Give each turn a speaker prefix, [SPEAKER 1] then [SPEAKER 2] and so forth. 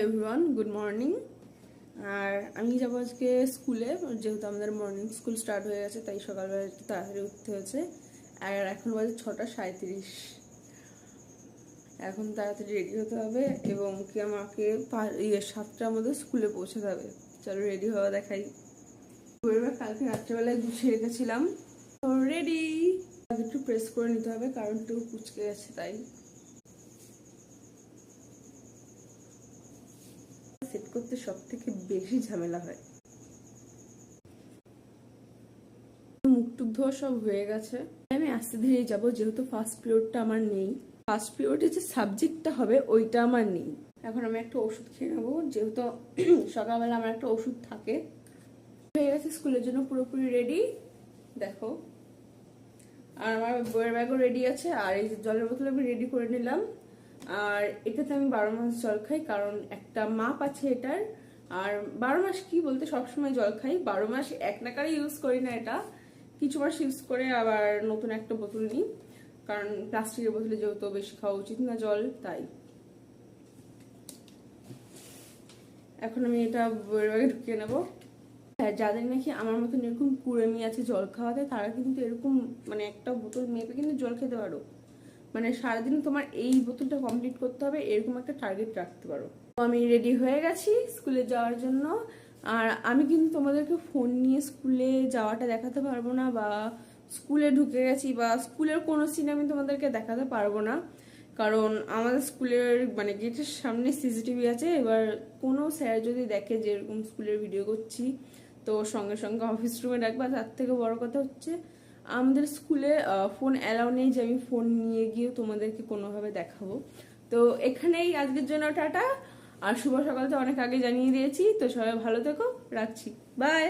[SPEAKER 1] Everyone, good morning. আর আমি যাবো আজকে স্কুলে, যেহেতু আমাদের মর্নিং স্কুল স্টার্ট হয়ে গেছে, তাই সকালবেলা একটু তাড়াতাড়ি উঠতে হয়েছে। আর এখন বাজে 6:37। এখন তাড়াতাড়ি রেডি হতে হবে এবং কি আমাকে 7টার মধ্যে স্কুলে পৌঁছাতে হবে। চলো রেডি হওয়া দেখাই। কালকে রাত্রেবেলায় গুছিয়ে রেখেছিলাম, রেডি। একটু প্রেস করে নিতে হবে কারণ একটু কুচকে গেছে, তাই সেট করতে সব থেকে বেশি ঝামেলা হয়। মুখ টুক ধোয়া সব হয়ে গেছে। আমি আস্তে ধীরে যাব, যেহেতু ফার্স্ট পিরিয়ডটা আমার নেই। ফার্স্ট পিরিয়ডে যে সাবজেক্টটা হবে ওইটা আমার নেই। এখন আমি একটা ওষুধ খেয়ে নেবো, যেহেতু সকালবেলা আমার একটা ওষুধ থাকে। হয়ে গেছে স্কুলের জন্য পুরোপুরি রেডি, দেখো। আর আমার বইয়ের ব্যাগও রেডি আছে, আর এই জলের বোতল আমি রেডি করে নিলাম। আর এটাতে আমি 12 মাস জল খাই, কারণ একটা মাপ আছে এটার। আর 12 মাস কি বলতে, সবসময় জল খাই। 12 মাস এক নাকারে ইউজ করি না, এটা কিছু মাস ইউজ করে আবার নতুন একটা বোতল নিই, কারণ প্লাস্টিকের বোতলে যেহেতু বেশি খাওয়া উচিত না জল, তাই। এখন আমি এটা বইয়ের ব্যাগে ঢুকিয়ে নেবো। হ্যাঁ, যাদের নাকি আমার মতন এরকম কুড়েমি আছে জল খাওয়াতে, তারা কিন্তু এরকম মানে একটা বোতল মেপে কিন্তু জল খেতে পারো। মানে সারাদিন তোমার এই বোতলটা কমপ্লিট করতে হবে, এরকম একটা টার্গেট রাখতে পারো। তো আমি রেডি হয়ে গেছি স্কুলে যাওয়ার জন্য। আর আমি কিন্তু তোমাদেরকে ফোন নিয়ে স্কুলে যাওয়াটা দেখাতে পারবো না, বা স্কুলে ঢুকে গেছি বা স্কুলের কোনো সিন আমি তোমাদেরকে দেখাতে পারবো না, কারণ আমাদের স্কুলের মানে গেটের সামনে সিসিটিভি আছে। এবার কোনো স্যার যদি দেখে যে এরকম স্কুলের ভিডিও করছি, তো সঙ্গে সঙ্গে অফিস রুমে ডাকবা। তার থেকে বড় কথা হচ্ছে আমাদের স্কুলে ফোন অ্যালাউ নেই যে আমি ফোন নিয়ে গিয়ে তোমাদেরকে কোনোভাবে দেখাবো। তো এখানেই আজকের জন্য টাটা। আর শুভ সকাল তো অনেক আগে জানিয়ে দিয়েছি, তো সবাই ভালো থেকো, রাখছি, বাই।